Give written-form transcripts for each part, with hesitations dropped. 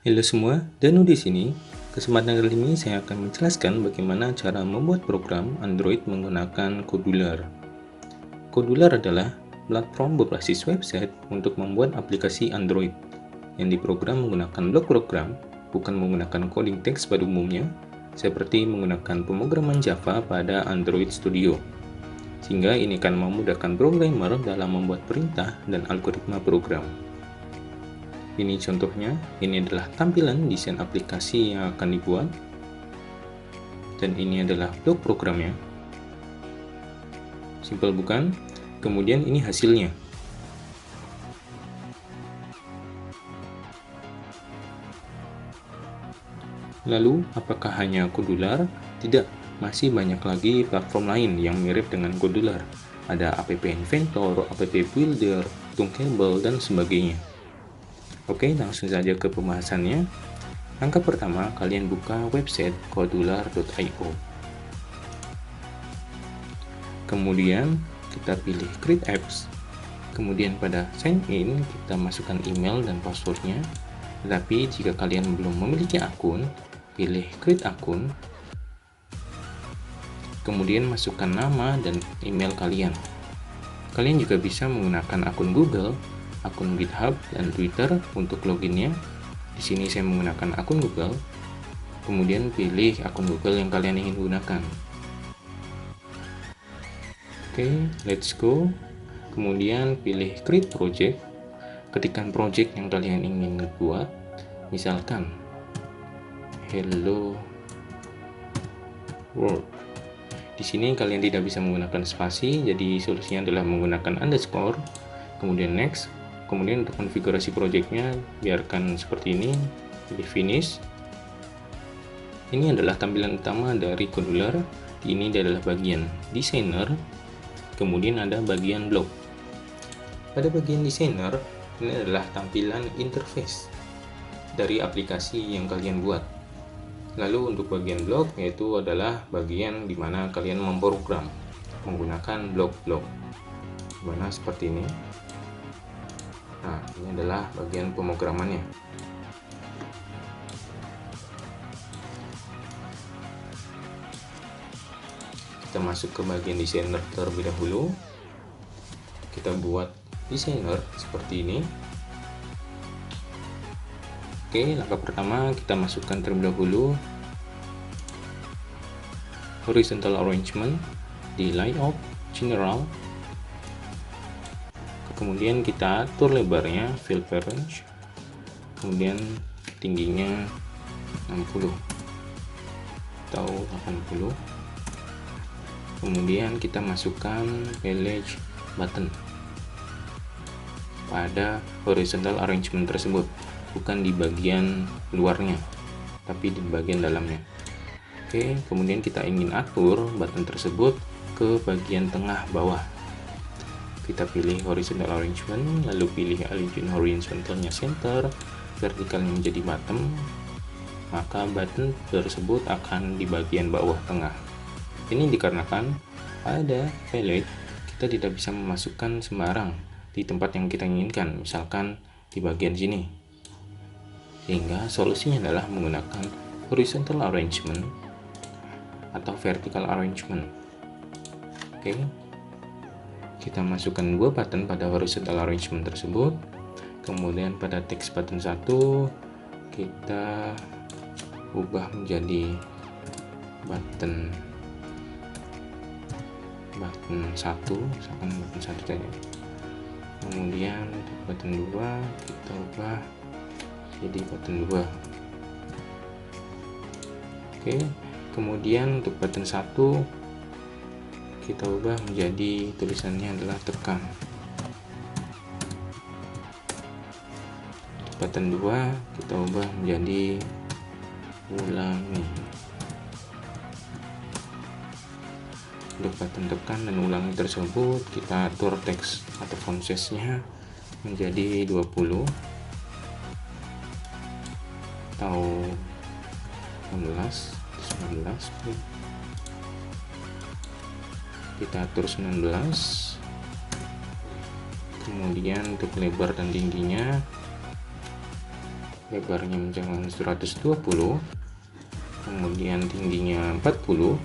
Halo semua, Danu di sini. Kesempatan kali ini saya akan menjelaskan bagaimana cara membuat program Android menggunakan Codular. Codular adalah platform berbasis website untuk membuat aplikasi Android yang diprogram menggunakan blok program, bukan menggunakan coding teks pada umumnya, seperti menggunakan pemrograman Java pada Android Studio. Sehingga ini akan memudahkan programmer dalam membuat perintah dan algoritma program. Ini contohnya, ini adalah tampilan desain aplikasi yang akan dibuat, dan ini adalah blok programnya. Simpel bukan? Kemudian ini hasilnya. Lalu, apakah hanya Codular? Tidak, masih banyak lagi platform lain yang mirip dengan Codular. Ada App Inventor, App Builder, Thunkable, dan sebagainya. Oke, langsung saja ke pembahasannya. Langkah pertama, kalian buka website codular.io. Kemudian, kita pilih Create Apps. Kemudian pada sign in, kita masukkan email dan passwordnya. Tetapi jika kalian belum memiliki akun, pilih Create Akun. Kemudian masukkan nama dan email kalian. Kalian juga bisa menggunakan akun Google, akun GitHub, dan Twitter untuk loginnya. Di sini saya menggunakan akun Google. Kemudian pilih akun Google yang kalian ingin gunakan. Oke, let's go. Kemudian pilih Create Project. Ketikkan project yang kalian ingin buat. Misalkan Hello World. Di sini kalian tidak bisa menggunakan spasi, jadi solusinya adalah menggunakan underscore. Kemudian next. Kemudian untuk konfigurasi projectnya biarkan seperti ini, pilih finish. Ini adalah tampilan utama dari Codular. Ini adalah bagian designer, kemudian ada bagian blog. Pada bagian designer, ini adalah tampilan interface dari aplikasi yang kalian buat. Lalu untuk bagian blog, yaitu adalah bagian di mana kalian memprogram menggunakan blok-blok, dimana seperti ini. Nah, ini adalah bagian pemrogramannya. Kita masuk ke bagian designer terlebih dahulu. Kita buat designer seperti ini. Oke, langkah pertama kita masukkan terlebih dahulu horizontal arrangement di layout general. Kemudian kita atur lebarnya fill parent, kemudian tingginya 60 atau 80. Kemudian kita masukkan village button pada horizontal arrangement tersebut, bukan di bagian luarnya tapi di bagian dalamnya. Oke, kemudian kita ingin atur button tersebut ke bagian tengah bawah. Kita pilih horizontal arrangement, lalu pilih align horizontalnya center, vertikalnya menjadi bottom, maka button tersebut akan di bagian bawah tengah. Ini dikarenakan pada palette kita tidak bisa memasukkan sembarang di tempat yang kita inginkan, misalkan di bagian sini. Sehingga solusinya adalah menggunakan horizontal arrangement atau vertical arrangement. Oke. Kita masukkan dua button pada horizontal arrangement tersebut. Kemudian pada text button 1 kita ubah menjadi button 1, misalkan button 1 saja. Kemudian untuk button 2 kita ubah jadi button 2. Oke, kemudian untuk button 1 kita ubah menjadi tulisannya adalah tekan. Untuk button 2 kita ubah menjadi ulangi. Untuk button tekan dan ulangi tersebut kita atur teks atau font size-nya menjadi 20 atau 19. Kita atur 19. Kemudian untuk lebar dan tingginya lebarnya mencapai 120, kemudian tingginya 40.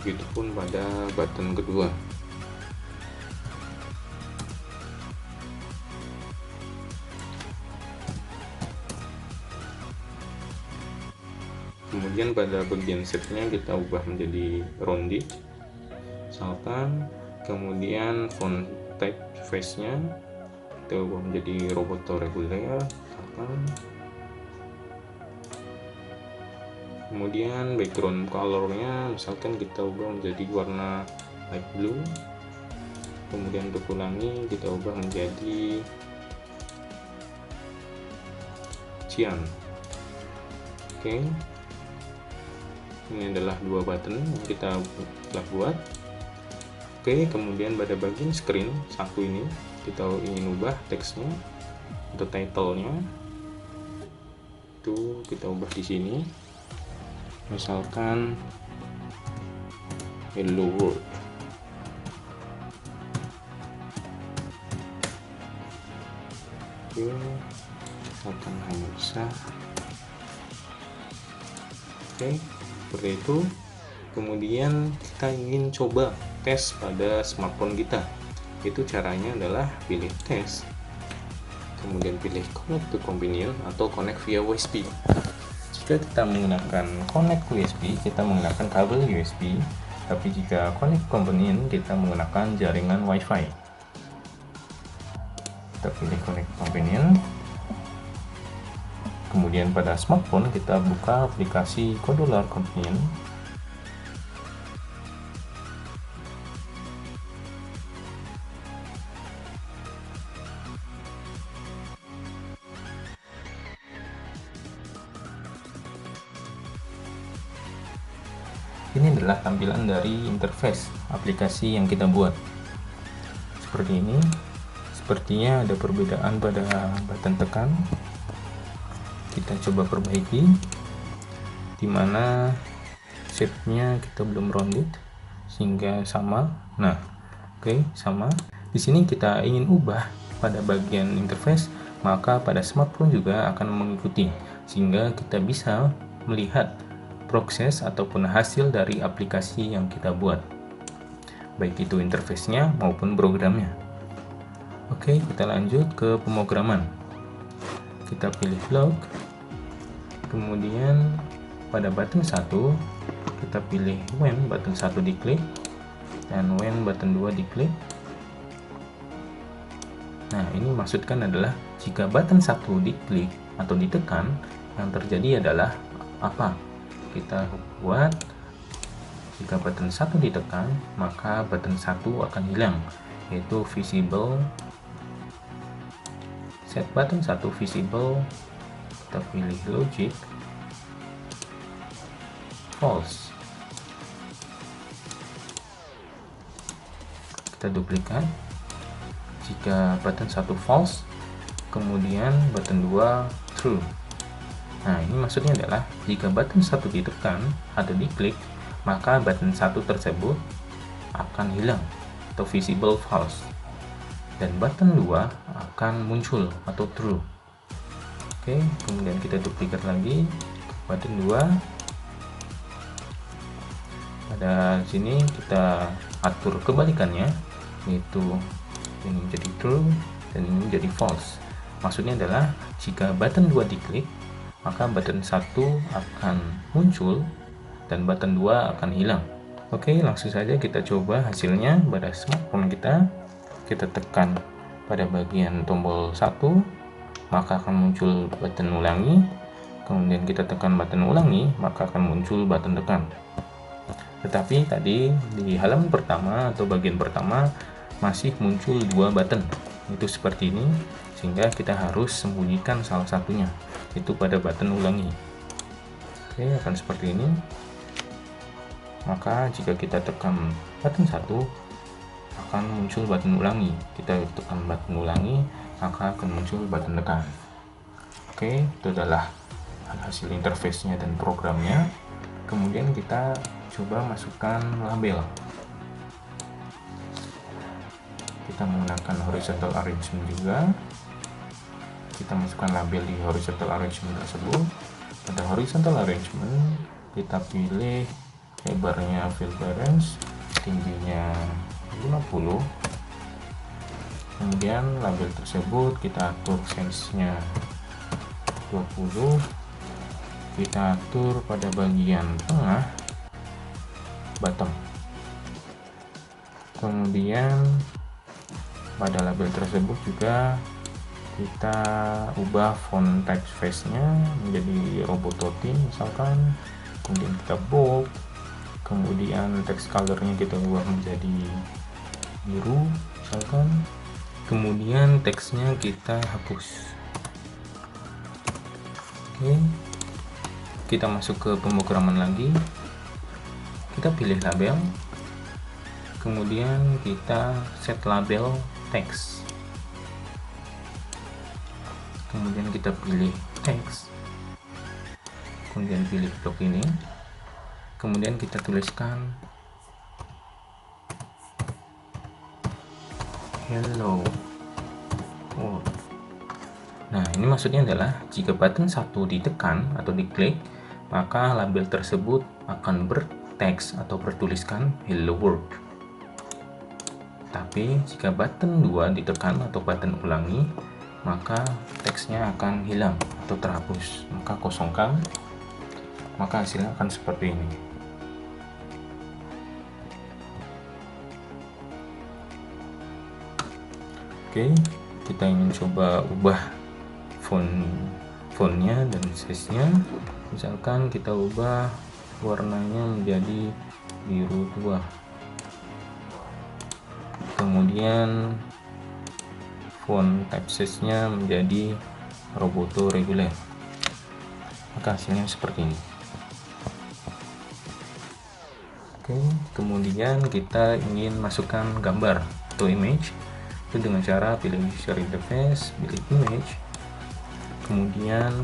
Begitupun pada button kedua. Kemudian pada bagian shape-nya kita ubah menjadi rounded, misalkan. Kemudian font typeface-nya kita ubah menjadi Roboto reguler, misalkan. Kemudian background color-nya misalkan kita ubah menjadi warna light blue. Kemudian untuk ulangi kita ubah menjadi cyan. Oke. Ini adalah dua button yang kita telah buat. Oke, kemudian pada bagian screen satu ini kita ingin ubah teksnya atau title-nya. Itu kita ubah di sini. Misalkan Hello World. Oke, misalkan hanya bisa. Oke, seperti itu. Kemudian kita ingin coba tes pada smartphone kita. Itu caranya adalah pilih tes, kemudian pilih connect to companion atau connect via USB. Jika kita menggunakan connect USB, kita menggunakan kabel USB, tapi jika connect companion, kita menggunakan jaringan WiFi. Kita pilih connect companion. Kemudian pada smartphone kita buka aplikasi Controller Companion. Ini adalah tampilan dari interface aplikasi yang kita buat. Seperti ini. Sepertinya ada perbedaan pada button tekan. Kita coba perbaiki, dimana shape-nya kita belum rounded sehingga sama. Nah, oke, sama. Di sini kita ingin ubah pada bagian interface, maka pada smartphone juga akan mengikuti, sehingga kita bisa melihat proses ataupun hasil dari aplikasi yang kita buat, baik itu interface-nya maupun programnya. Oke, kita lanjut ke pemrograman. Kita pilih log, kemudian pada button 1 kita pilih when button 1 diklik dan when button 2 diklik. Nah, ini maksudkan adalah jika button 1 diklik atau ditekan, yang terjadi adalah apa? Kita buat jika button 1 ditekan, maka button 1 akan hilang, yaitu visible. Set button 1 visible, kita pilih logic false. Kita duplikat. Jika button 1 false, kemudian button 2 true. Nah, ini maksudnya adalah jika button 1 ditekan atau diklik, maka button 1 tersebut akan hilang atau visible false, dan button 2 akan muncul atau true. Oke, kemudian kita duplikat lagi button 2. Pada sini kita atur kebalikannya, yaitu ini menjadi true dan ini menjadi false. Maksudnya adalah jika button 2 diklik, maka button 1 akan muncul dan button 2 akan hilang. Oke, langsung saja kita coba hasilnya pada smartphone kita. Kita tekan pada bagian tombol 1, maka akan muncul button ulangi. Kemudian kita tekan button ulangi, maka akan muncul button tekan. Tetapi tadi di halaman pertama atau bagian pertama masih muncul 2 button, itu seperti ini, sehingga kita harus sembunyikan salah satunya, itu pada button ulangi. Oke, akan seperti ini. Maka jika kita tekan button 1, akan muncul button ulangi. Kita tekan button ulangi, maka akan muncul button tekan. Oke, itu adalah hasil interface-nya dan programnya. Kemudian kita coba masukkan label. Kita menggunakan horizontal arrangement juga. kita masukkan label di horizontal arrangement tersebut. Pada horizontal arrangement kita pilih lebarnya fill clearance, tingginya 50. Kemudian label tersebut kita atur size-nya 20. Kita atur pada bagian tengah bottom. Kemudian pada label tersebut juga kita ubah font typeface-nya menjadi Robototin misalkan. Kemudian kita bold. Kemudian text color-nya kita ubah menjadi biru misalkan. Kemudian teksnya kita hapus. Oke, kita masuk ke pemrograman lagi. Kita pilih label, kemudian kita set label teks. Kemudian kita pilih teks, kemudian pilih blok ini. Kemudian kita tuliskan hello world. Nah, ini maksudnya adalah jika button 1 ditekan atau diklik, maka label tersebut akan berteks atau bertuliskan hello world. Tapi jika button 2 ditekan atau button ulangi, maka teksnya akan hilang atau terhapus. Maka kosongkan, maka hasilnya akan seperti ini. Oke, kita ingin coba ubah fontnya dan size-nya. Misalkan kita ubah warnanya menjadi biru tua. Kemudian font typeface-nya menjadi Roboto reguler. Maka hasilnya seperti ini. Oke, kemudian kita ingin masukkan gambar atau image. Itu dengan cara pilih user interface, pilih image, kemudian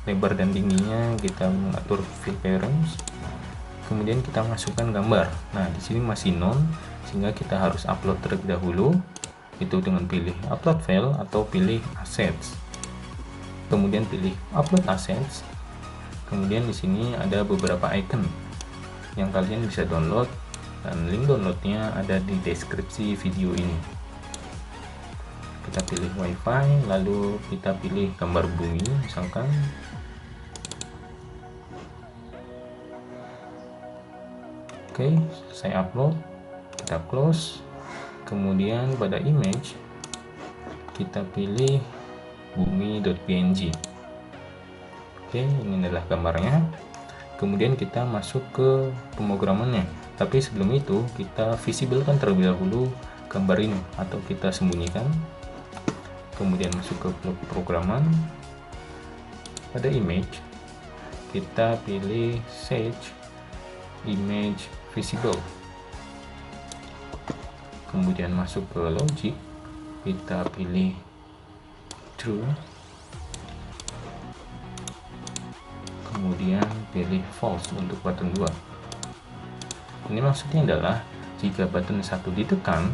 lebar dan tingginya kita mengatur fill clearance, kemudian kita masukkan gambar. Nah, di sini masih none, sehingga kita harus upload terlebih dahulu. Itu dengan pilih upload file atau pilih assets, kemudian pilih upload assets. Kemudian di sini ada beberapa icon yang kalian bisa download, dan link downloadnya ada di deskripsi video ini. Kita pilih wifi, lalu kita pilih gambar bumi misalkan. Oke, saya upload, kita close. Kemudian pada image kita pilih bumi.png. Oke, ini adalah gambarnya. Kemudian kita masuk ke pemrogramannya, tapi sebelum itu kita visiblekan terlebih dahulu gambar ini, atau kita sembunyikan. Kemudian masuk ke blok programan. Pada image kita pilih Sage Image Visible. Kemudian masuk ke logic, kita pilih true. Kemudian pilih false untuk button 2. Ini maksudnya adalah jika button 1 ditekan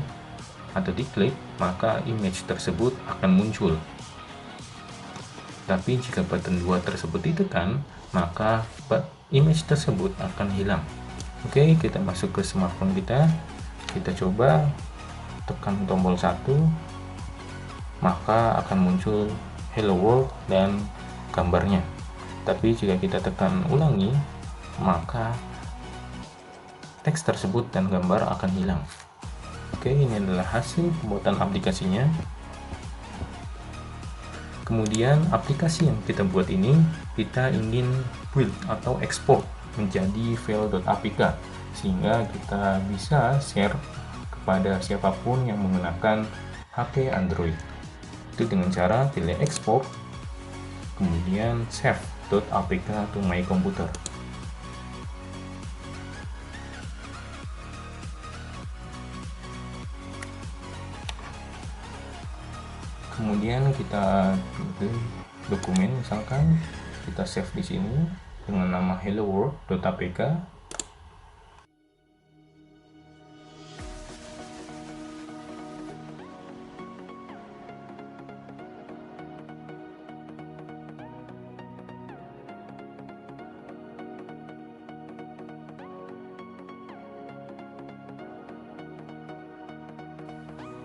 atau diklik, maka image tersebut akan muncul. Tapi jika button 2 tersebut ditekan, maka image tersebut akan hilang. Oke, kita masuk ke smartphone kita. Kita coba tekan tombol 1, maka akan muncul hello world dan gambarnya. Tapi jika kita tekan ulangi, maka teks tersebut dan gambar akan hilang. Oke, ini adalah hasil pembuatan aplikasinya. Kemudian aplikasi yang kita buat ini kita ingin build atau export menjadi file.apk, sehingga kita bisa share kepada siapapun yang menggunakan HP Android. Itu dengan cara pilih export, kemudian save.apk to my computer. Kemudian kita pilih dokumen, misalkan kita save di sini dengan nama hello world.apk.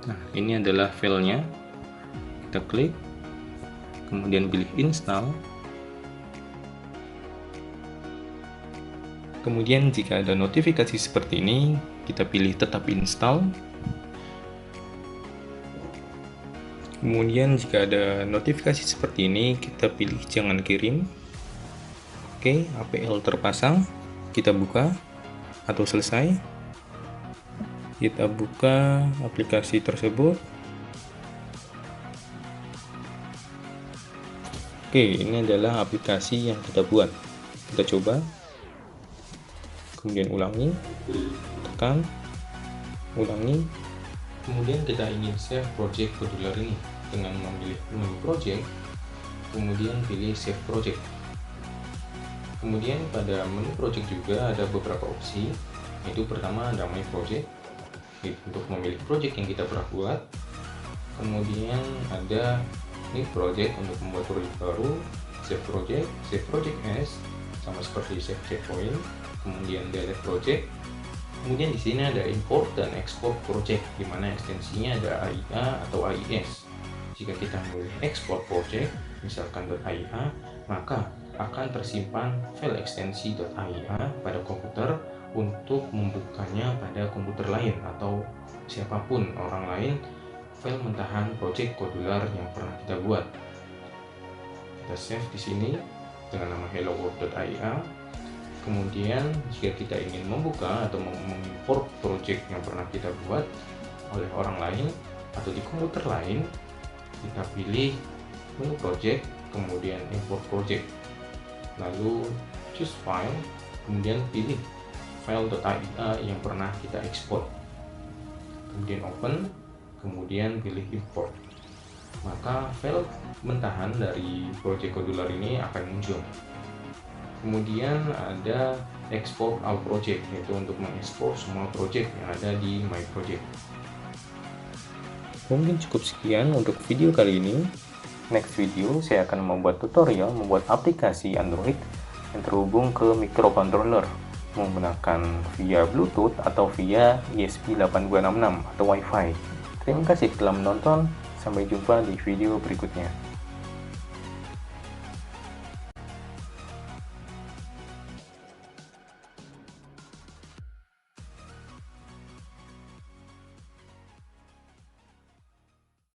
Nah, ini adalah filenya. Kita klik, kemudian pilih install. Kemudian jika ada notifikasi seperti ini, kita pilih tetap install. Kemudian jika ada notifikasi seperti ini, kita pilih jangan kirim. Oke, APL terpasang. Kita buka atau selesai. Kita buka aplikasi tersebut. Oke, ini adalah aplikasi yang kita buat. Kita coba. Kemudian ulangi, tekan, ulangi. Kemudian kita ingin save project Kodular ini dengan memilih menu project, kemudian pilih save project. Kemudian pada menu project juga ada beberapa opsi, yaitu pertama ada my project untuk memilih project yang kita pernah buat. Kemudian ada new project untuk membuat project baru, save project as, sama seperti save checkpoint. Kemudian delete project. Kemudian di sini ada import dan export project, di mana ekstensinya ada AIA atau AIS. Jika kita memilih export project, misalkan .AIA, maka akan tersimpan file ekstensi .AIA pada komputer untuk membukanya pada komputer lain atau siapapun orang lain file mentahan project Kodular yang pernah kita buat. Kita save di sini dengan nama helloworld.aia. Kemudian jika kita ingin membuka atau mengimport project yang pernah kita buat oleh orang lain atau di komputer lain, kita pilih menu project, kemudian import project, lalu choose file, kemudian pilih file.aia yang pernah kita ekspor, kemudian open, kemudian pilih import. Maka file mentahan dari project Kodular ini akan muncul. Kemudian ada export all project, yaitu untuk mengekspor semua project yang ada di my project. Mungkin cukup sekian untuk video kali ini. Next video saya akan membuat tutorial membuat aplikasi Android yang terhubung ke microcontroller menggunakan via Bluetooth atau via ESP8266 atau Wi-Fi. Terima kasih telah menonton. Sampai jumpa di video berikutnya.